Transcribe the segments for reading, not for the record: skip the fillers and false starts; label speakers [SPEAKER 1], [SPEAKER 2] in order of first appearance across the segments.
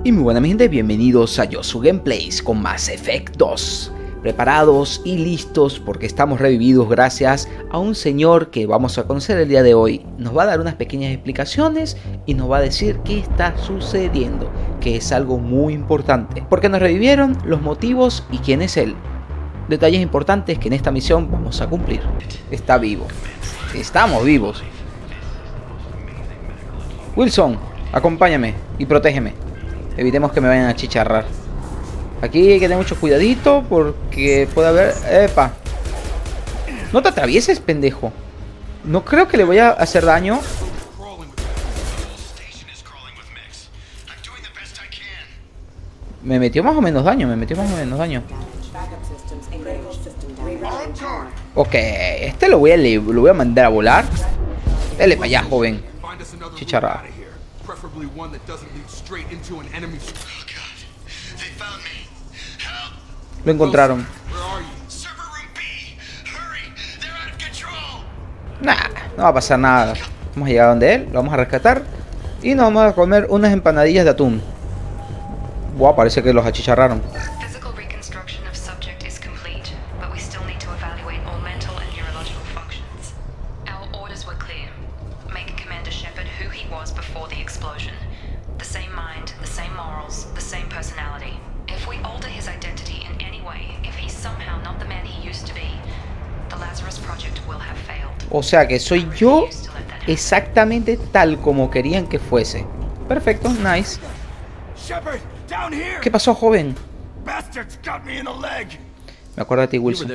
[SPEAKER 1] Y muy buena mi gente, bienvenidos a Yosu Gameplays con Mass Effect 2. Preparados y listos porque estamos revividos gracias a un señor que vamos a conocer el día de hoy. Nos va a dar unas pequeñas explicaciones y nos va a decir qué está sucediendo, que es algo muy importante. Porque nos revivieron, los motivos y quién es él. Detalles importantes que en esta misión vamos a cumplir. Está vivo. Estamos vivos. Wilson, acompáñame y protégeme. Evitemos que me vayan a chicharrar. Aquí hay que tener mucho cuidadito porque puede haber... ¡Epa! No te atravieses, pendejo. No creo que le voy a hacer daño. Me metió más o menos daño, Ok, este lo voy a mandar a volar. Dale para allá, joven. Chicharrado. Lo encontraron. Nah, no va a pasar nada. Vamos a llegar donde él, lo vamos a rescatar y nos vamos a comer unas empanadillas de atún. Buah, parece que los achicharraron. O sea que soy yo exactamente tal como querían que fuese. Perfecto, nice. ¿Qué pasó, joven? Me acuerdo de ti, Wilson.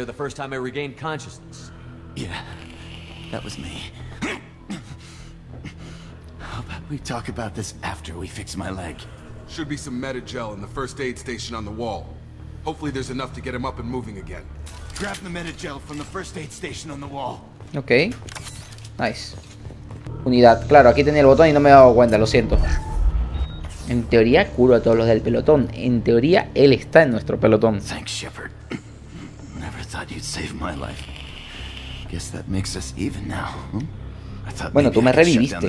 [SPEAKER 2] We talk about this after we fix my leg.
[SPEAKER 3] Should be some medi-gel in the first aid station on the wall. Hopefully there's enough to get him up and moving again.
[SPEAKER 2] Grab the medi-gel from the first aid station on the wall.
[SPEAKER 1] Ok. Nice. Unidad. Claro, aquí tenía el botón y no me he dado cuenta, lo siento. En teoría curo a todos los del pelotón. En teoría él está en nuestro pelotón.
[SPEAKER 2] Thanks, Shepard. Never thought you'd save my life. Guess that makes us even now. I thought
[SPEAKER 1] bueno, tú me reviviste.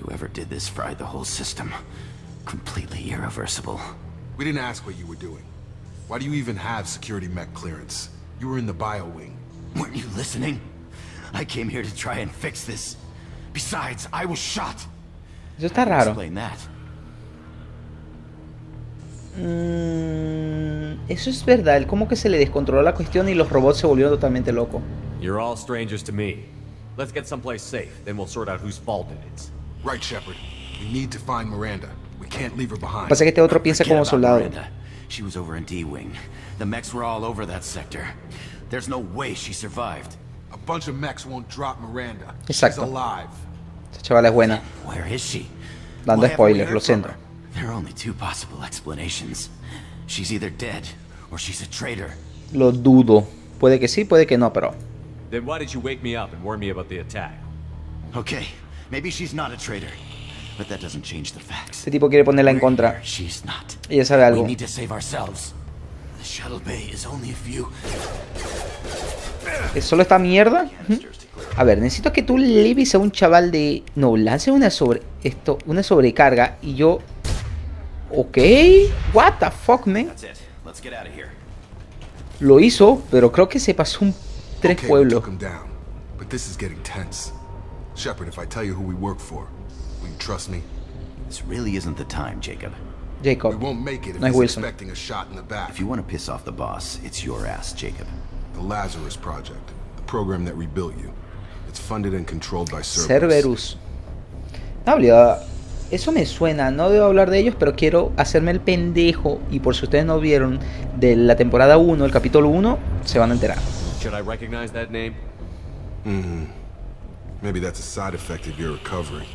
[SPEAKER 2] Whoever did this fried the whole system. Completely irreversible.
[SPEAKER 3] We didn't ask what you were doing. Why do you even have security mech clearance? You were in the bio wing.
[SPEAKER 2] Weren't you listening? I came here to try and fix this. Besides, I was shot.
[SPEAKER 1] Eso está raro.
[SPEAKER 2] Explain that.
[SPEAKER 1] Eso es verdad. Él como que se le descontroló la cuestión y los robots se volvieron totalmente locos.
[SPEAKER 4] You're all strangers to me. Let's get someplace safe, then we'll sort out whose fault it is.
[SPEAKER 3] Right, Shepard. We need to find Miranda. We can't leave her behind.
[SPEAKER 1] Pasa que este otro piensa como soldado.
[SPEAKER 2] She was over in D-Wing. The mechs were all over that sector. There's no way she survived.
[SPEAKER 3] A bunch of mechs won't drop Miranda.
[SPEAKER 1] Exacto.
[SPEAKER 3] She's alive.
[SPEAKER 1] Esta chavala es buena.
[SPEAKER 2] Where is she?
[SPEAKER 1] Dando spoilers, lo siento.
[SPEAKER 2] There are only two possible explanations. She's either dead or she's a traitor.
[SPEAKER 1] Lo dudo. Puede que sí, puede que no, pero...
[SPEAKER 4] Then why did you wake me up and warn me about the attack?
[SPEAKER 2] Okay, maybe she's not a traitor, but that doesn't change the facts.
[SPEAKER 1] Este tipo quiere ponerla en contra.
[SPEAKER 2] She's not.
[SPEAKER 1] Ella sabe algo.
[SPEAKER 2] We need to save ourselves. The shuttle bay is only a few.
[SPEAKER 1] ¿Es solo esta mierda? A ver, necesito que tú leves a un chaval de... No, lance una una sobrecarga y yo... Ok. What the fuck, man. Lo hizo, pero creo que se pasó un... Tres pueblos.
[SPEAKER 3] But this is getting tense. Shepard, if I tell you who we work for, will you trust me?
[SPEAKER 2] This really isn't the time, Jacob.
[SPEAKER 3] We won't make it if he's expecting a shot in the back.
[SPEAKER 2] If you want to piss off the boss, it's your ass, Jacob.
[SPEAKER 3] The Lazarus Project, the program that rebuilt you. It's funded and controlled by Cerberus.
[SPEAKER 1] No, olvidado. Eso me suena, no debo hablar de ellos, pero quiero hacerme el pendejo. Y por si ustedes no vieron de la temporada 1, el capítulo 1, se van a enterar.
[SPEAKER 4] Should I recognize that name?
[SPEAKER 3] Maybe that's a side effect of your recovery.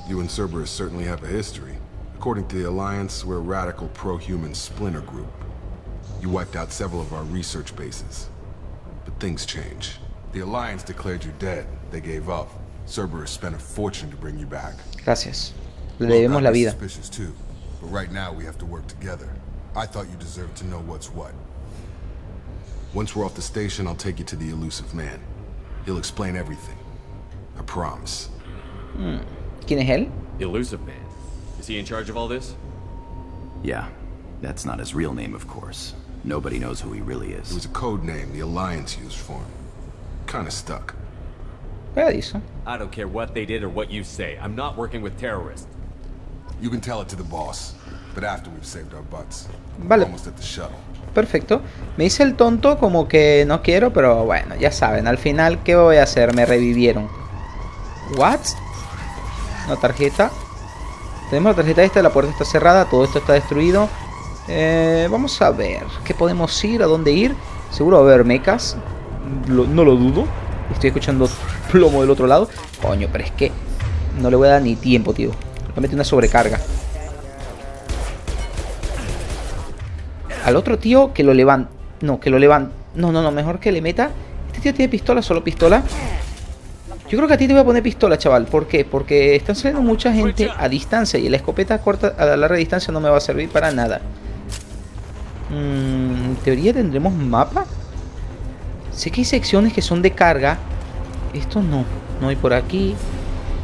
[SPEAKER 3] You and Cerberus certainly have a history. According to the Alliance, we're a radical pro-human splinter group. You wiped out several of our research bases. But things change. The Alliance declared you dead. They gave up. Cerberus spent a fortune to bring you back.
[SPEAKER 1] Gracias. Le debemos la vida.
[SPEAKER 3] Suspicious too, but right now we have to work together. I thought you deserved to know what's what. Once we're off the station, I'll take you to the elusive man. He'll explain everything. promise.
[SPEAKER 1] ¿Quién es él?
[SPEAKER 4] The elusive man. Is he in charge of all this?
[SPEAKER 2] Yeah, that's not his real name, of course. Nobody knows who he really
[SPEAKER 3] It
[SPEAKER 2] is.
[SPEAKER 3] was a code name the Alliance used for him. Kinda stuck.
[SPEAKER 1] Pegadizo.
[SPEAKER 4] I don't care what they did or what you say. I'm not working with terrorists.
[SPEAKER 3] You can tell it to the boss, but after we've saved our butts.
[SPEAKER 1] Vale.
[SPEAKER 3] Almost at the shuttle.
[SPEAKER 1] Perfecto. Me hice el tonto como que no quiero, pero bueno, ya saben. Al final, ¿qué voy a hacer? Me revivieron. ¿What? Una tarjeta. Tenemos la tarjeta esta, la puerta está cerrada, todo esto está destruido. Vamos a ver. ¿Qué podemos ir? ¿A dónde ir? Seguro va a haber mechas. No lo dudo. Estoy escuchando plomo del otro lado. Coño, pero es que no le voy a dar ni tiempo, tío. Le metí una sobrecarga. Al otro tío que lo levanta. No, que lo levanta. No, mejor que le meta. Este tío tiene pistola, solo pistola. Yo creo que a ti te voy a poner pistola, chaval. ¿Por qué? Porque están saliendo mucha gente a distancia. Y la escopeta corta a larga distancia no me va a servir para nada. En teoría tendremos mapa. Sé que hay secciones que son de carga. Esto no. No hay por aquí.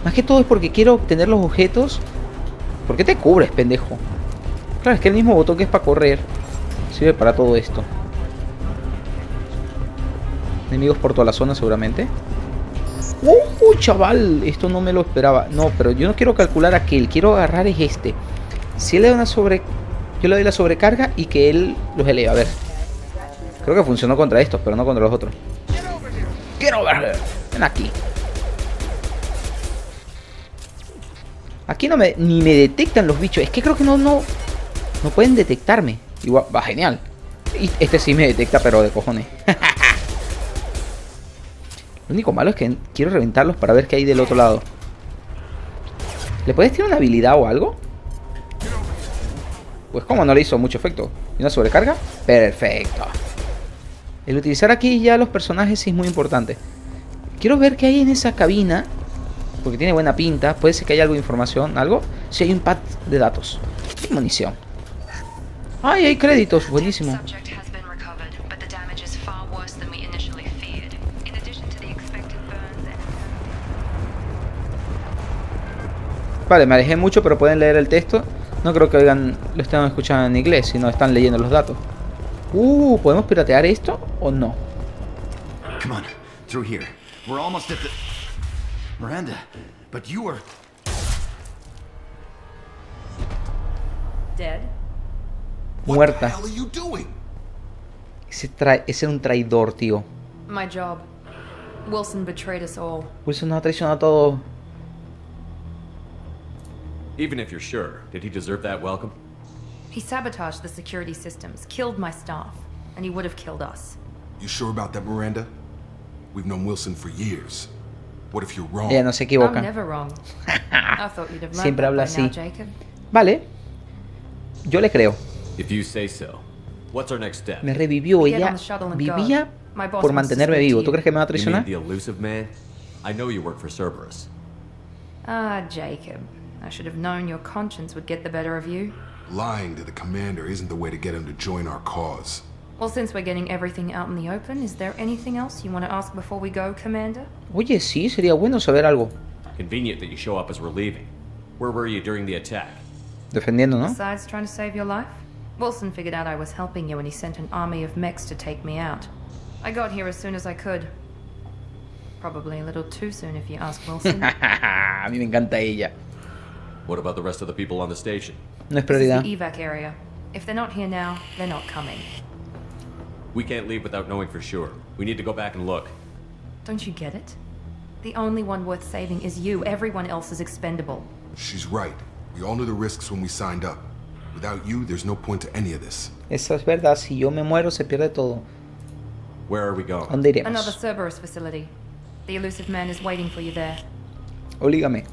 [SPEAKER 1] Más que todo es porque quiero obtener los objetos. ¿Por qué te cubres, pendejo? Claro, es que el mismo botón que es para correr sirve para todo esto. Enemigos por toda la zona seguramente. Chaval, esto no me lo esperaba. No, pero yo no quiero calcular aquel. Quiero agarrar es este. Si él le da una sobre... Yo le doy la sobrecarga y que él los eleva. A ver. Creo que funcionó contra estos, pero no contra los otros. Get over here. Ven aquí. Aquí no me... Ni me detectan los bichos. Es que creo que no pueden detectarme. Igual, va, genial. Y este sí me detecta, pero de cojones. Lo único malo es que quiero reventarlos para ver qué hay del otro lado. ¿Le puedes tirar una habilidad o algo? Pues como no le hizo mucho efecto. ¿Y una sobrecarga? Perfecto. El utilizar aquí ya los personajes sí es muy importante. Quiero ver qué hay en esa cabina. Porque tiene buena pinta. Puede ser que haya algo de información. ¿Algo? Sí, hay un pad de datos. Y munición. ¡Ay, hay créditos! Buenísimo. Vale, me alejé mucho, pero pueden leer el texto. No creo que oigan, lo estén escuchando en inglés, sino están leyendo los datos. ¿Podemos piratear esto o no?
[SPEAKER 2] Come on, through here. We're almost at the... Miranda, but you were...
[SPEAKER 5] Dead?
[SPEAKER 1] Muerta.
[SPEAKER 3] What the hell are you doing?
[SPEAKER 1] Ese era un traidor, tío.
[SPEAKER 5] My job. Wilson betrayed us all.
[SPEAKER 1] Wilson nos ha traicionado a todos.
[SPEAKER 4] Even if you're sure, did he deserve that welcome?
[SPEAKER 5] He sabotaged the security systems, killed my staff, and he would have killed us.
[SPEAKER 3] You sure about that, Miranda? We've known Wilson for years. What if you're wrong?
[SPEAKER 1] Ella no se equivoca.
[SPEAKER 5] I'm never wrong. I thought you'd have learned
[SPEAKER 1] Siempre
[SPEAKER 5] that
[SPEAKER 1] habla
[SPEAKER 5] by
[SPEAKER 1] así.
[SPEAKER 5] now, Jacob.
[SPEAKER 1] Vale. Yo le creo.
[SPEAKER 4] If you say so. What's our next step?
[SPEAKER 1] Me revivió.
[SPEAKER 5] Get
[SPEAKER 1] Ella
[SPEAKER 5] on the shuttle and
[SPEAKER 1] vivía
[SPEAKER 5] go. My boss
[SPEAKER 1] por
[SPEAKER 5] wants to
[SPEAKER 1] mantenerme
[SPEAKER 5] speak
[SPEAKER 1] vivo.
[SPEAKER 5] to
[SPEAKER 1] ¿Tú
[SPEAKER 5] you.
[SPEAKER 1] crees que me va a
[SPEAKER 4] You mean
[SPEAKER 1] traicionar?
[SPEAKER 4] the elusive man? I know you work for Cerberus.
[SPEAKER 5] Ah, Jacob. I should have known your conscience would get the better of you.
[SPEAKER 3] Lying to the commander isn't the way to get him to join our cause.
[SPEAKER 5] Well, since we're getting everything out in the open, is there anything else you want to ask before we go, Commander?
[SPEAKER 1] Oye, sí, sería bueno saber algo.
[SPEAKER 4] Convenient that you show up as we're leaving. Where were you during the attack?
[SPEAKER 1] Defendiendo, ¿no?
[SPEAKER 5] Besides trying to save your life, Wilson figured out I was helping you and he sent an army of mechs to take me out. I got here as soon as I could. Probably a little too soon if you ask Wilson.
[SPEAKER 1] A mí me encanta ella.
[SPEAKER 4] What about the rest of the people on the station?
[SPEAKER 1] No es
[SPEAKER 5] This is
[SPEAKER 1] prioridad.
[SPEAKER 5] the evac area. If they're not here now, they're not coming.
[SPEAKER 4] We can't leave without knowing for sure. We need to go back and look.
[SPEAKER 5] Don't you get it? The only one worth saving is you. Everyone else is expendable.
[SPEAKER 3] She's right. We all knew the risks when we signed up. Without you, there's no point to any of this.
[SPEAKER 1] Eso es verdad. Si yo me muero, se pierde todo.
[SPEAKER 4] Where are we going?
[SPEAKER 1] ¿Dónde
[SPEAKER 5] Another
[SPEAKER 1] iremos?
[SPEAKER 5] Cerberus facility. The elusive man is waiting for you there.
[SPEAKER 1] Olígame.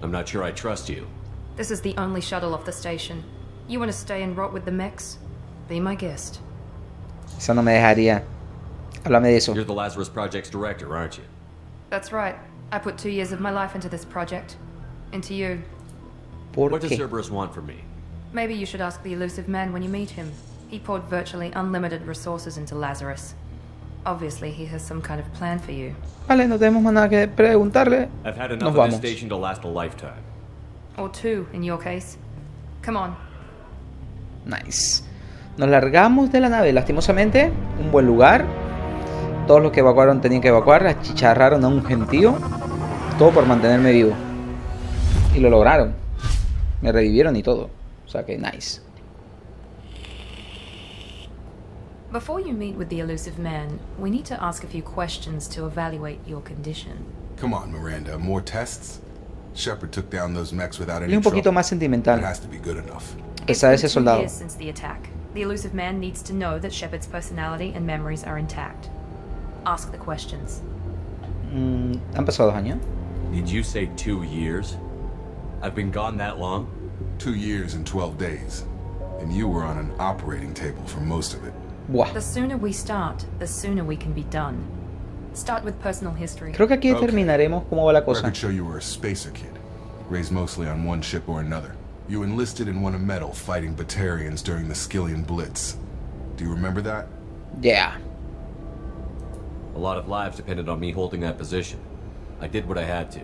[SPEAKER 4] I'm not sure I trust you.
[SPEAKER 5] This is the only shuttle off the station. You want to stay and rot with the mechs? Be my guest.
[SPEAKER 1] Eso no me dejaría. Háblame de eso.
[SPEAKER 4] You're the Lazarus Project's director, aren't you?
[SPEAKER 5] That's right. I put 2 years of my life into this project. Into you.
[SPEAKER 1] ¿Por
[SPEAKER 4] What does
[SPEAKER 1] qué?
[SPEAKER 4] Cerberus want from me?
[SPEAKER 5] Maybe you should ask the elusive man when you meet him. He poured virtually unlimited resources into Lazarus. Obviously, he has some kind of plan for you.
[SPEAKER 1] Vale, no tenemos más nada que preguntarle.
[SPEAKER 4] I've had
[SPEAKER 1] Nos
[SPEAKER 4] enough of
[SPEAKER 1] vamos.
[SPEAKER 4] this station to last a lifetime.
[SPEAKER 5] Or 2, in your case. Come on.
[SPEAKER 1] Nice. Nos largamos de la nave, lastimosamente. Un buen lugar. Todos los que evacuaron tenían que evacuar. Achicharraron a un gentío. Todo por mantenerme vivo. Y lo lograron. Me revivieron y todo. O sea que nice.
[SPEAKER 5] Before you meet with the elusive man, we need to ask a few questions to evaluate your condition.
[SPEAKER 3] Come on, Miranda. More tests? Shepard took down those mechs without any
[SPEAKER 1] Y un poquito
[SPEAKER 3] trouble.
[SPEAKER 1] más sentimental.
[SPEAKER 3] It has to be good enough.
[SPEAKER 1] Pesar de ese
[SPEAKER 5] It's been 2
[SPEAKER 1] soldado.
[SPEAKER 5] years since the attack. The elusive man needs to know that Shepard's personality and memories are intact. Ask the questions.
[SPEAKER 1] Han pasado 2 años.
[SPEAKER 4] Did you say 2 years? I've been gone that long?
[SPEAKER 3] 2 years and 12 days. And you were on an operating table for most of it.
[SPEAKER 1] Buah.
[SPEAKER 5] The sooner we start, the sooner we can be done. Start with personal history.
[SPEAKER 1] Creo que aquí
[SPEAKER 3] Okay.
[SPEAKER 1] terminaremos cómo va la cosa.
[SPEAKER 3] Records show you were a spacer kid, raised mostly on one ship or another. You enlisted and won a medal fighting Batarians during the Skillian Blitz. Do you remember that?
[SPEAKER 1] Yeah.
[SPEAKER 4] A lot of lives depended on me holding that position. I did what I had to.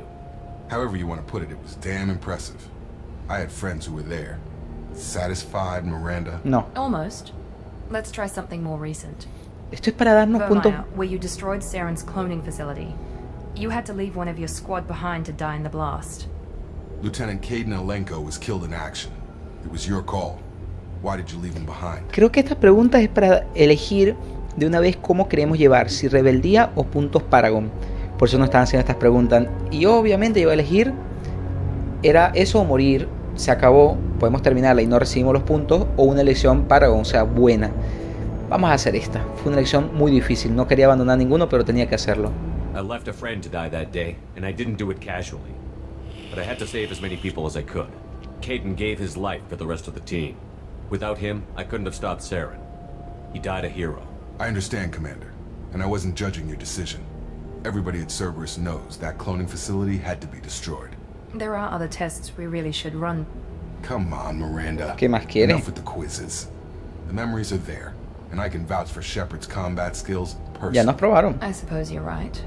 [SPEAKER 3] However you want to put it, it was damn impressive. I had friends who were there. Satisfied, Miranda?
[SPEAKER 1] No.
[SPEAKER 5] Almost. Let's try something more recent.
[SPEAKER 1] Esto es para darnos puntos.
[SPEAKER 5] Vermeer, where you destroyed Saren's cloning facility. You had to leave one of your squad behind to die in the blast.
[SPEAKER 3] Lieutenant Caden Alenko was killed in action. It was your call. Why did you leave him behind?
[SPEAKER 1] Creo que esta pregunta es para elegir de una vez cómo queremos llevar, si rebeldía o puntos Paragon. Por eso nos están haciendo estas preguntas. Y obviamente yo voy a elegir, era eso o morir, se acabó, podemos terminarla y no recibimos los puntos, o una elección Paragon, o sea, buena. Vamos a hacer esta. Fue una elección muy difícil, no quería abandonar ninguno, pero tenía que hacerlo.
[SPEAKER 4] I left a friend to die that day, and I didn't do it casually. But I had to save as many people as I could. Caden gave his life for the rest of the team. Without him, I couldn't have stopped Saren. He died a hero.
[SPEAKER 3] I understand, Commander, and I wasn't judging your decision. Everybody at Cerberus knows that cloning facility had to be destroyed.
[SPEAKER 5] There are other tests we really should run.
[SPEAKER 3] Come on, Miranda.
[SPEAKER 1] ¿Qué más quiere?
[SPEAKER 3] Enough with the quizzes. The memories are there, and I can vouch for Shepard's combat skills personally.
[SPEAKER 1] Ya nos probaron.
[SPEAKER 5] I suppose you're right.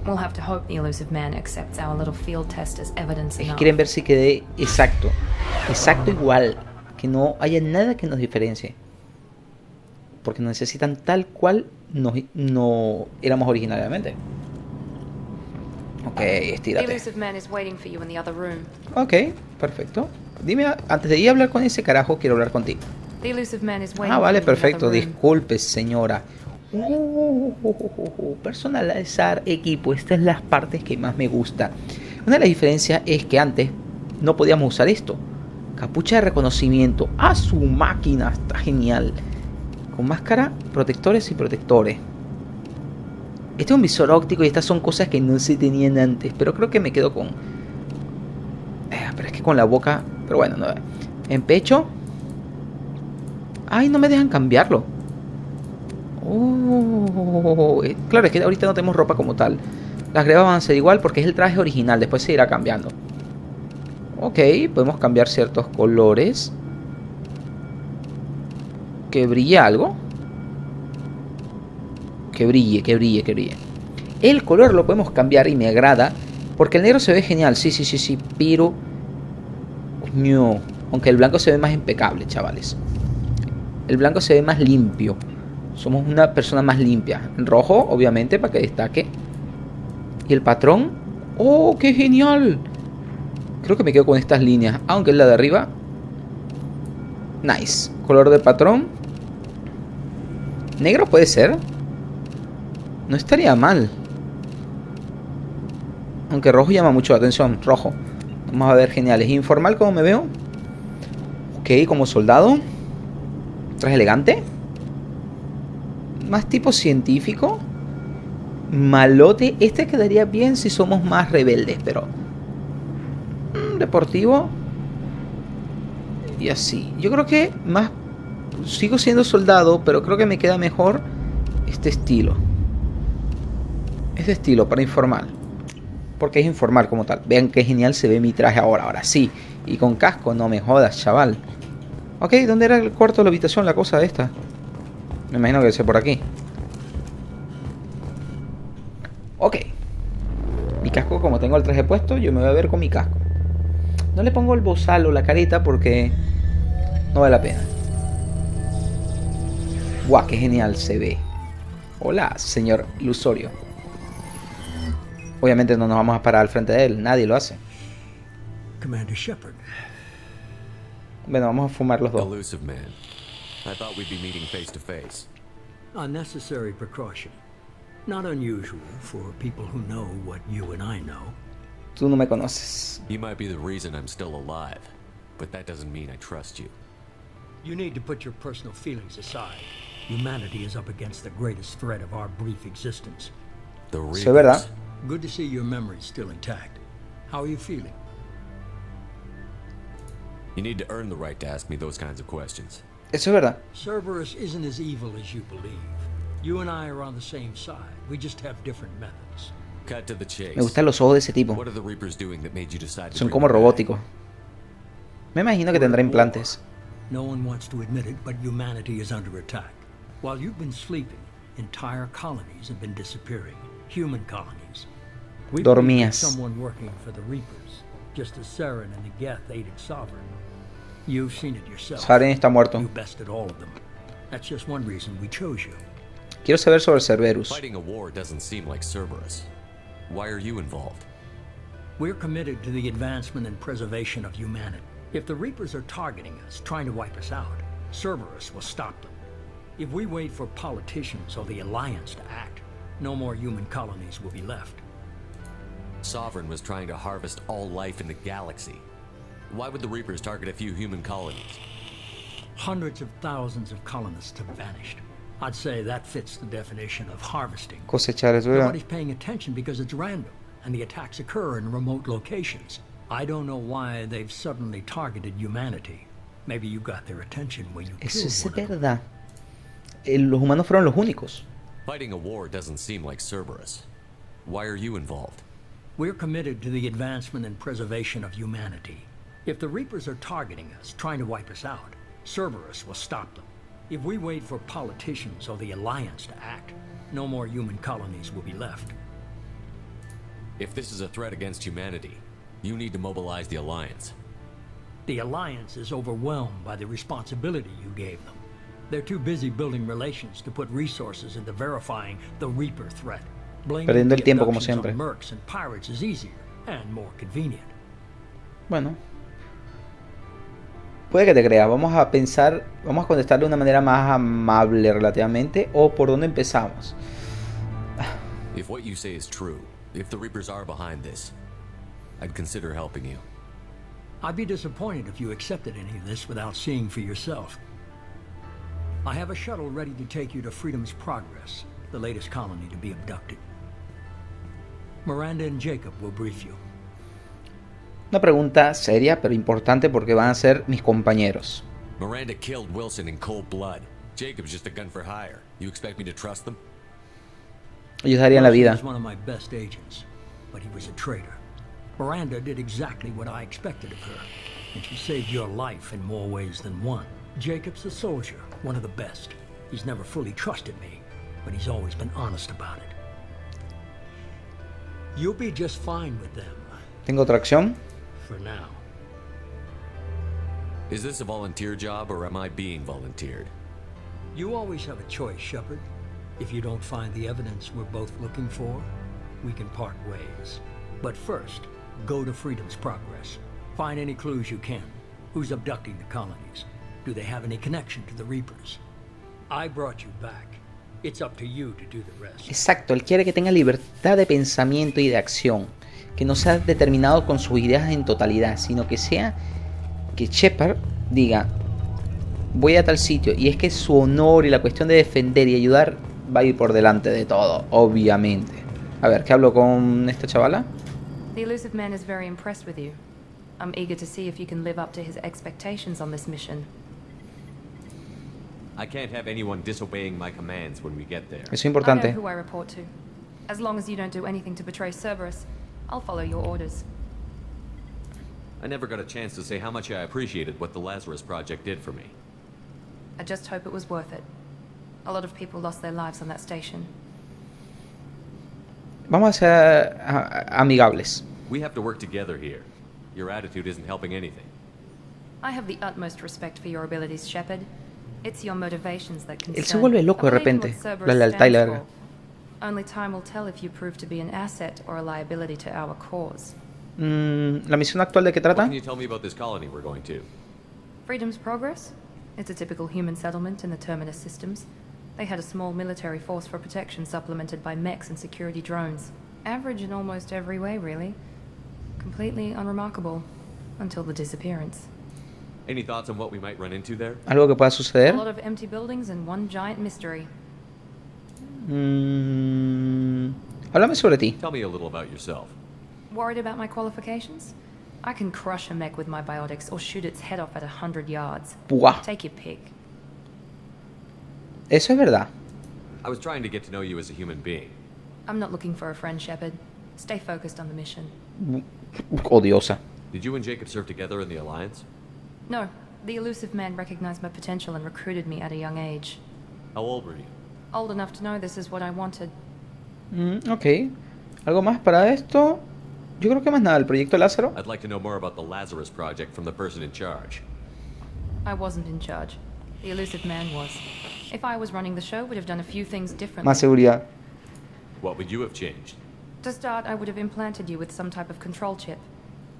[SPEAKER 5] We'll have to hope the elusive man accepts our little field test as evidence
[SPEAKER 1] Es que
[SPEAKER 5] enough.
[SPEAKER 1] quieren ver si quedé exacto. Exacto igual. Que no haya nada que nos diferencie. Porque nos necesitan tal cual no éramos originariamente. Ok,
[SPEAKER 5] The
[SPEAKER 1] estírate.
[SPEAKER 5] elusive man is waiting for you in the other room.
[SPEAKER 1] Ok, perfecto. Dime, antes de ir a hablar con ese carajo, quiero hablar contigo.
[SPEAKER 5] The elusive man is waiting
[SPEAKER 1] Ah, vale,
[SPEAKER 5] for you in the
[SPEAKER 1] perfecto.
[SPEAKER 5] other room.
[SPEAKER 1] Disculpe, señora. Personalizar equipo. Estas son las partes que más me gusta. Una de las diferencias es que antes no podíamos usar esto. Capucha de reconocimiento. ¡Ah, su máquina! Está genial. Con máscara, protectores y protectores. Este es un visor óptico y estas son cosas que no se tenían antes. Pero creo que me quedo con... pero es que con la boca... Pero bueno, no. En pecho... ¡Ay, no me dejan cambiarlo! Claro, es que ahorita no tenemos ropa como tal. Las grebas van a ser igual porque es el traje original. Después se irá cambiando. Ok, podemos cambiar ciertos colores. Que brille algo. Que brille, que brille, que brille. El color lo podemos cambiar y me agrada. Porque el negro se ve genial. Sí, pero... Coño. Aunque el blanco se ve más impecable, chavales. El blanco se ve más limpio. Somos una persona más limpia. En rojo, obviamente, para que destaque. Y el patrón. ¡Oh, qué genial! Creo que me quedo con estas líneas. Aunque es la de arriba. Nice. Color del patrón. Negro puede ser. No estaría mal. Aunque rojo llama mucho la atención. Rojo. Vamos a ver, genial. ¿Es informal como me veo? Ok, como soldado. Traje elegante. Más tipo científico. Malote. Este quedaría bien si somos más rebeldes, pero... deportivo. Y así. Yo creo que más... Sigo siendo soldado, pero creo que me queda mejor este estilo. Este estilo para informal. Porque es informal como tal. Vean qué genial se ve mi traje ahora. Ahora sí. Y con casco, no me jodas, chaval. Ok, ¿dónde era el cuarto de la habitación? La cosa esta. Me imagino que debe ser por aquí. Ok. Mi casco, como tengo el traje puesto, yo me voy a ver con mi casco. No le pongo el bozal o la careta porque no vale la pena. Guau, qué genial se ve. Hola, señor Ilusorio. Obviamente no nos vamos a parar al frente de él, nadie lo hace.
[SPEAKER 6] Commander Shepard.
[SPEAKER 1] Bueno, vamos a fumar los dos.
[SPEAKER 4] Elusive man. I thought we'd be meeting face to face.
[SPEAKER 6] Unnecessary precaution. Not unusual for people who know what you and I know.
[SPEAKER 1] Tú no me conoces.
[SPEAKER 4] You might be the reason I'm still alive, but that doesn't mean I trust you.
[SPEAKER 6] You need to put your personal feelings aside. Humanity is up against the greatest threat of our brief existence.
[SPEAKER 4] The
[SPEAKER 1] Eso es verdad.
[SPEAKER 6] Good to see your memory still intact. How are you feeling?
[SPEAKER 4] You need to earn the right to ask me those kinds of questions.
[SPEAKER 1] Eso es verdad.
[SPEAKER 6] Cerberus isn't as evil as you believe. You and I are on the same side. We just have different methods.
[SPEAKER 4] Cut to the chase.
[SPEAKER 1] Me gustan los ojos de ese tipo.
[SPEAKER 4] What are the Reapers doing that made you decide to
[SPEAKER 1] Son
[SPEAKER 4] bring
[SPEAKER 1] como
[SPEAKER 4] them back?
[SPEAKER 1] robóticos. Me imagino que tendrá implantes.
[SPEAKER 6] No one wants to admit it, but humanity is under attack. While you've been sleeping, entire colonies have been disappearing. Human colonies. We believe
[SPEAKER 1] Dormías.
[SPEAKER 6] it's someone working for the Reapers, just as Saren and the Geth aided Sovereign. You've seen it yourself.
[SPEAKER 1] Saren está muerto.
[SPEAKER 6] You bested all of them. That's just one reason we chose you.
[SPEAKER 1] Quiero saber sobre Cerberus.
[SPEAKER 4] Fighting a war doesn't seem like Cerberus. Why are you involved?
[SPEAKER 6] We're committed to the advancement and preservation of humanity. If the Reapers are targeting us, trying to wipe us out, Cerberus will stop them. If we wait for politicians or the Alliance to act, no more human colonies will be left.
[SPEAKER 4] Sovereign was trying to harvest all life in the galaxy. Why would the Reapers target a few human colonies?
[SPEAKER 6] Hundreds of thousands of colonists have vanished. I'd say that fits the definition of harvesting.
[SPEAKER 1] Cosechar es verdad.
[SPEAKER 6] Nobody's paying attention because it's random, and the attacks occur in remote locations. I don't know why they've suddenly targeted humanity. Maybe you got their attention when you
[SPEAKER 1] Eso
[SPEAKER 6] killed
[SPEAKER 1] es
[SPEAKER 6] one of them.
[SPEAKER 1] verdad. Los humanos fueron los únicos.
[SPEAKER 4] Fighting a war doesn't seem like Cerberus. Why are you involved?
[SPEAKER 6] We're committed to the advancement and preservation of humanity. If the Reapers are targeting us, trying to wipe us out, Cerberus will stop them. If we wait for politicians or the Alliance to act, no more human colonies will be left.
[SPEAKER 4] If this is a threat against humanity, you need to mobilize the Alliance.
[SPEAKER 6] The Alliance is overwhelmed by the responsibility you gave them. They're too busy building relations to put resources into verifying the Reaper threat. Blaming
[SPEAKER 1] Perdiendo el
[SPEAKER 6] the
[SPEAKER 1] tiempo como
[SPEAKER 6] abductions on
[SPEAKER 1] siempre.
[SPEAKER 6] mercs and pirates is easier and more convenient.
[SPEAKER 1] Bueno. Puede que te crea. Vamos a pensar, vamos a contestarle de una manera más amable relativamente. O por dónde empezamos.
[SPEAKER 4] If what you say is true, if the Reapers are behind this, I'd consider helping you.
[SPEAKER 6] I'd be disappointed if you accepted any of this without seeing for yourself. I have a shuttle ready to take you to Freedom's Progress, the latest colony to be abducted. Miranda and Jacob will brief you.
[SPEAKER 1] Una pregunta seria pero importante porque van a ser mis compañeros.
[SPEAKER 4] Miranda killed Wilson in cold blood. Jacob's just a gun for hire. You expect me to trust them?
[SPEAKER 1] Ellos darían la
[SPEAKER 6] Wilson
[SPEAKER 1] vida.
[SPEAKER 6] was one of my best agents, but he was a traitor. Miranda did exactly what I expected of her, and she saved your life in more ways than one. Jacob's a soldier, one of the best. He's never fully trusted me, but he's always been honest about it. You'll be just fine with them,
[SPEAKER 1] ¿Tengo otra acción?
[SPEAKER 6] for now.
[SPEAKER 4] Is this a volunteer job or am I being volunteered?
[SPEAKER 6] You always have a choice, Shepard. If you don't find the evidence we're both looking for, we can part ways. But first, go to Freedom's Progress. Find any clues you can. Who's abducting the colonies? Do they have any connection to the Reapers? I brought you back. It's up to you to do the rest.
[SPEAKER 1] Exacto, él quiere que tenga libertad de pensamiento y de acción. Que no sea determinado con sus ideas en totalidad, sino que sea que Shepard diga, voy a tal sitio. Y es que su honor y la cuestión de defender y ayudar va a ir por delante de todo, obviamente. A ver, ¿qué hablo con esta chavala?
[SPEAKER 5] The elusive man is very impressed with you. I'm eager to see if you can live up to his expectations on this mission.
[SPEAKER 4] I can't have anyone disobeying my commands when we get there.
[SPEAKER 1] Eso es
[SPEAKER 5] I know
[SPEAKER 1] importante.
[SPEAKER 5] who I report to. As long as you don't do anything to betray Cerberus, I'll follow your orders.
[SPEAKER 4] I never got a chance to say how much I appreciated what the Lazarus Project did for me.
[SPEAKER 5] I just hope it was worth it. A lot of people lost their lives on that station.
[SPEAKER 1] Vamos a ser amigables.
[SPEAKER 4] We have to work together here. Your attitude isn't helping anything.
[SPEAKER 5] I have the utmost respect for your abilities, Shepard. It's your motivations that concern.
[SPEAKER 1] Él se vuelve loco de repente. La lealtad y la verga.
[SPEAKER 5] Only time will tell if you prove to be an asset or a liability to our cause.
[SPEAKER 1] ¿La misión actual de qué
[SPEAKER 4] What
[SPEAKER 1] trata?
[SPEAKER 4] can you tell me about this colony we're going to?
[SPEAKER 5] Freedom's Progress? It's a typical human settlement in the Terminus systems. They had a small military force for protection supplemented by mechs and security drones. Average in almost every way, really. Completely unremarkable. Until the disappearance.
[SPEAKER 4] Any thoughts on what we might run into there?
[SPEAKER 1] ¿Algo que pueda
[SPEAKER 5] A
[SPEAKER 1] suceder?
[SPEAKER 5] lot of empty buildings and one giant mystery.
[SPEAKER 1] Háblame sobre ti.
[SPEAKER 4] Tell me a little about yourself.
[SPEAKER 5] Worried about my qualifications? I can crush a mech with my biotics or shoot its head off at 100 yards.
[SPEAKER 1] Buah.
[SPEAKER 5] Take your pick.
[SPEAKER 1] Eso es verdad.
[SPEAKER 4] I was trying to get to know you as a human being.
[SPEAKER 5] I'm not looking for a friend, Shepard. Stay focused on the mission.
[SPEAKER 1] Odiosa.
[SPEAKER 4] Did you and Jacob serve together in the Alliance?
[SPEAKER 5] No, the elusive man recognized my potential and recruited me at a young age.
[SPEAKER 4] How old were you?
[SPEAKER 5] Old enough to know this is what I wanted.
[SPEAKER 1] Ok. ¿Algo más para esto? Yo creo que más nada. El proyecto Lázaro.
[SPEAKER 4] I'd like to know more about the Lazarus Project from the person in charge.
[SPEAKER 5] I wasn't in charge. The elusive man was. If I was running the show, would have done a few things differently.
[SPEAKER 1] Más seguridad.
[SPEAKER 4] What would you have changed?
[SPEAKER 5] To start, I would have implanted you with some type of control chip.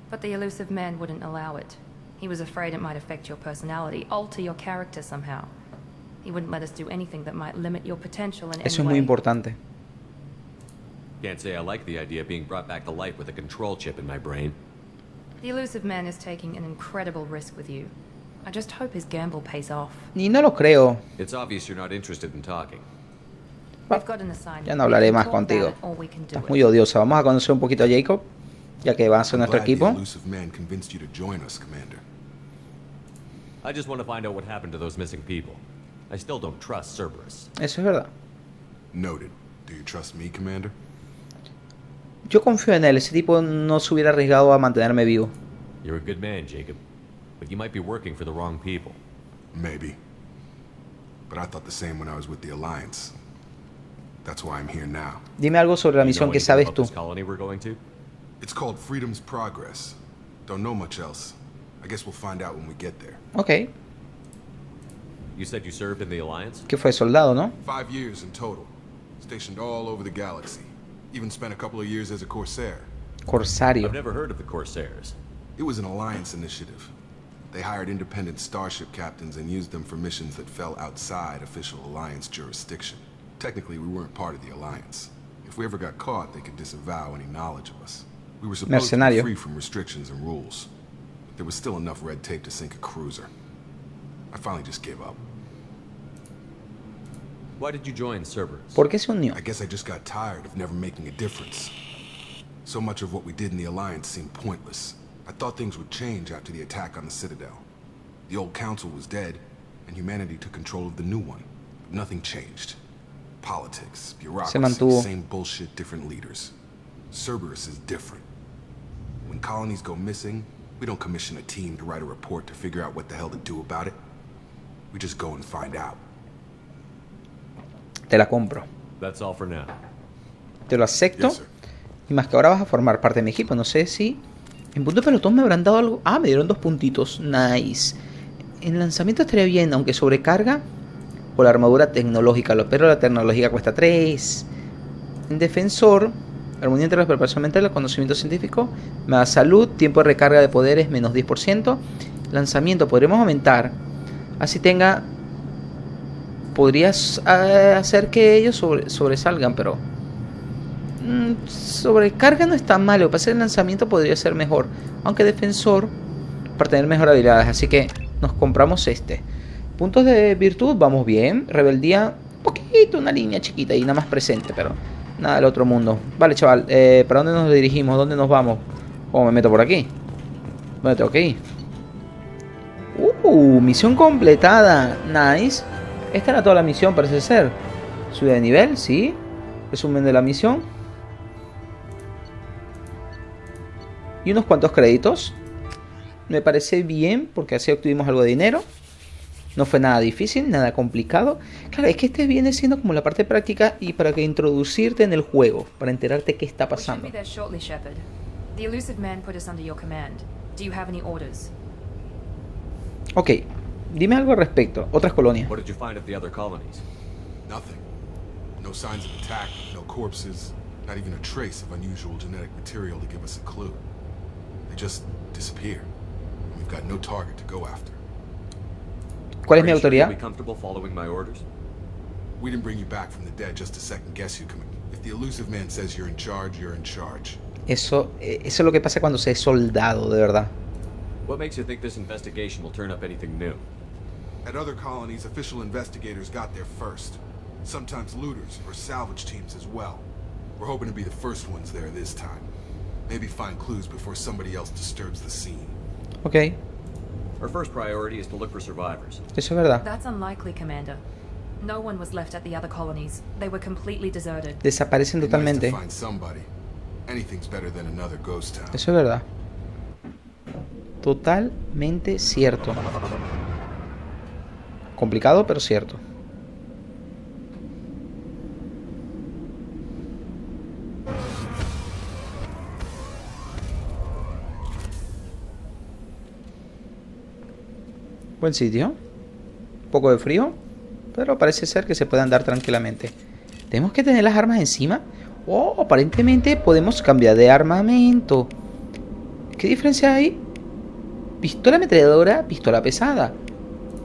[SPEAKER 5] But the elusive man wouldn't allow it. He was afraid it might affect your personality, alter your character somehow. He wouldn't let us do anything that might limit your potential in any
[SPEAKER 1] Eso es
[SPEAKER 5] way.
[SPEAKER 1] muy importante.
[SPEAKER 4] Can't say I like the idea of being brought back to life with a control chip in my brain.
[SPEAKER 5] The elusive man is taking an incredible risk with you. I just hope his gamble pays off.
[SPEAKER 1] Ni no lo creo.
[SPEAKER 4] It's obvious you're not interested in talking.
[SPEAKER 5] We've got an assignment.
[SPEAKER 1] Ya no hablaré
[SPEAKER 5] We can
[SPEAKER 1] más
[SPEAKER 5] talk
[SPEAKER 1] contigo.
[SPEAKER 5] about it or we can do
[SPEAKER 1] Estás
[SPEAKER 5] it.
[SPEAKER 1] muy odiosa. Vamos a conocer un poquito a Jacob, ya que va a ser
[SPEAKER 3] I'm
[SPEAKER 1] nuestro
[SPEAKER 3] glad the
[SPEAKER 1] equipo.
[SPEAKER 3] elusive man convinced you to join us, Commander.
[SPEAKER 4] I just want to find out what happened to those missing people. I still don't trust Cerberus.
[SPEAKER 1] Eso es verdad.
[SPEAKER 3] Noted. Do you trust me, Commander?
[SPEAKER 1] Yo confío en él. Ese tipo no se hubiera arriesgado a mantenerme vivo.
[SPEAKER 4] You're a good man, Jacob. But you might be working for the wrong people.
[SPEAKER 3] Maybe. But I thought the same when I was with the Alliance. That's why I'm here now.
[SPEAKER 1] Dime algo sobre la
[SPEAKER 4] Do you
[SPEAKER 1] misión
[SPEAKER 4] know
[SPEAKER 1] que
[SPEAKER 4] anything
[SPEAKER 1] sabes
[SPEAKER 4] about
[SPEAKER 1] tú.
[SPEAKER 4] this colony we're going to?
[SPEAKER 3] It's called Freedom's Progress. Don't know much else. I guess we'll find out when we get there.
[SPEAKER 1] Ok.
[SPEAKER 4] You said you served in the Alliance?
[SPEAKER 1] Que fue soldado, ¿no?
[SPEAKER 3] 5 years in total. Stationed all over the galaxy. Even spent a couple of years as a Corsair.
[SPEAKER 1] Corsario.
[SPEAKER 4] I've never heard of the Corsairs.
[SPEAKER 3] It was an Alliance initiative. They hired independent starship captains and used them for missions that fell outside official Alliance jurisdiction. Technically, we weren't part of the Alliance. If we ever got caught, they could disavow any knowledge of us. We were supposed to be
[SPEAKER 1] Mercenario.
[SPEAKER 3] free from restrictions and rules. But there was still enough red tape to sink a cruiser. I finally just gave up.
[SPEAKER 4] Why did you join Cerberus?
[SPEAKER 1] ¿Por qué se unió?
[SPEAKER 3] I guess I just got tired of never making a difference. So much of what we did in the Alliance seemed pointless. I thought things would change after the attack on the Citadel. The old council was dead, and humanity took control of the new one. But nothing changed. Politics, bureaucracy,
[SPEAKER 1] mantuvo.
[SPEAKER 3] same bullshit, different leaders. Cerberus is different. When colonies go missing, we don't commission a team to write a report to figure out what the hell to do about it. We just go and find out.
[SPEAKER 1] Te la compro.
[SPEAKER 4] That's all for now.
[SPEAKER 1] Te lo acepto.
[SPEAKER 3] Yes, sir.
[SPEAKER 1] Y más que ahora vas a formar parte de mi equipo. No sé si... En punto de pelotón me habrán dado algo... Ah, me dieron 2 puntitos. Nice. En lanzamiento estaría bien, aunque sobrecarga por la armadura tecnológica. Pero la tecnología cuesta 3. En defensor, armonía entre la preparación mental y el conocimiento científico. Me da salud, tiempo de recarga de poderes menos 10%. Lanzamiento podremos aumentar. Así tenga... Podrías hacer que ellos sobresalgan, pero... sobrecarga no está mal. Lo que pasa es que el lanzamiento podría ser mejor. Aunque defensor, para tener mejor habilidades. Así que nos compramos este. Puntos de virtud, vamos bien. Rebeldía, un poquito, una línea chiquita y nada más presente, pero nada del otro mundo. Vale, chaval, ¿para dónde nos dirigimos? ¿Dónde nos vamos? ¿Cómo me meto por aquí? ¿Dónde tengo que ir? Misión completada. Nice. Esta era toda la misión, parece ser. Subida de nivel, sí. Resumen de la misión. Y unos cuantos créditos. Me parece bien, porque así obtuvimos algo de dinero. No fue nada difícil, nada complicado. Claro, es que este viene siendo como la parte práctica y para que introducirte en el juego, para enterarte qué está
[SPEAKER 5] We should
[SPEAKER 1] pasando.
[SPEAKER 5] be there shortly, Shepard. The elusive man put us under your command. Do you have any orders?
[SPEAKER 1] Ok, Dime algo al respecto. Otras colonias.
[SPEAKER 4] What did you find at the other colonies?
[SPEAKER 3] Nothing. No signs of attack, no corpses, not even a trace of unusual genetic material to give us a clue. They just disappeared. We've got no target to go after.
[SPEAKER 1] ¿Cuál es mi
[SPEAKER 4] Are you sure you'll
[SPEAKER 1] autoridad?
[SPEAKER 4] be comfortable following my orders?
[SPEAKER 3] We didn't bring you back from the dead just to second guess you, Commander. If the elusive man says you're in charge, you're in charge.
[SPEAKER 1] Eso es lo que pasa cuando se es soldado, de verdad.
[SPEAKER 4] What makes you think this investigation will turn up anything new?
[SPEAKER 3] At other colonies, official investigators got there first. Sometimes looters or salvage teams as well. We're hoping to be the first ones there this time. Maybe find clues before somebody else disturbs the scene.
[SPEAKER 1] Ok,
[SPEAKER 4] Our first priority is to look for survivors.
[SPEAKER 1] eso es verdad.
[SPEAKER 5] That's unlikely, Commander. No one was left at the other colonies. They were completely deserted.
[SPEAKER 1] Desaparecen
[SPEAKER 3] Be nice to
[SPEAKER 1] totalmente.
[SPEAKER 3] find somebody. Anything's better than another ghost town.
[SPEAKER 1] Eso es verdad. Totalmente cierto. Complicado, pero cierto. Buen sitio. Un poco de frío, pero parece ser que se puede andar tranquilamente. ¿Tenemos que tener las armas encima? Oh, aparentemente podemos cambiar de armamento. ¿Qué diferencia hay? Pistola ametralladora, pistola pesada.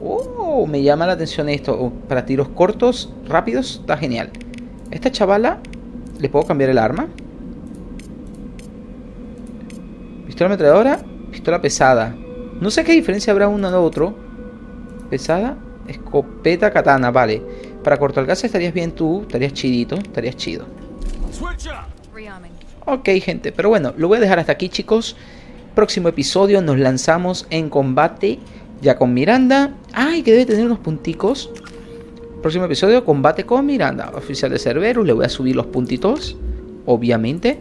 [SPEAKER 1] Oh, me llama la atención esto. Oh, para tiros cortos, rápidos, está genial. Esta chavala, ¿le puedo cambiar el arma? Pistola ametralladora, pistola pesada. No sé qué diferencia habrá uno de otro. Pesada, escopeta, katana, vale. Para cortar gas estarías bien tú, estarías chidito, estarías chido.
[SPEAKER 5] Rearming.
[SPEAKER 1] Ok, gente, pero bueno, lo voy a dejar hasta aquí, chicos. Próximo episodio nos lanzamos en combate ya con Miranda. Ay, que debe tener unos punticos. Próximo episodio, combate con Miranda. Oficial de Cerberus, le voy a subir los puntitos, obviamente.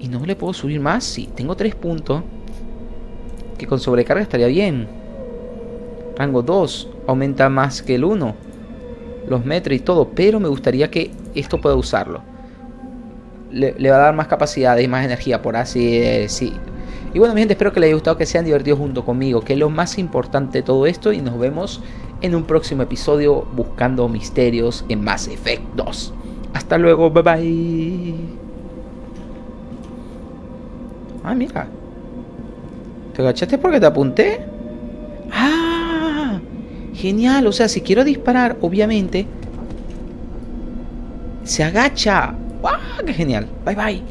[SPEAKER 1] Y no le puedo subir más. Sí, tengo 3 puntos. Que con sobrecarga estaría bien. Rango 2, aumenta más que el 1. Los metros y todo, pero me gustaría que esto pueda usarlo. Le va a dar más capacidad y más energía, por así decir. Y bueno, mi gente, espero que les haya gustado, que sean divertidos junto conmigo, que es lo más importante de todo esto. Y nos vemos en un próximo episodio buscando misterios en Mass Effect 2. Hasta luego, bye bye. Ah, mira. ¿Te agachaste porque te apunté? ¡Ah! Genial, o sea, si quiero disparar, obviamente se agacha. ¡Wow! ¡Qué genial! Bye bye.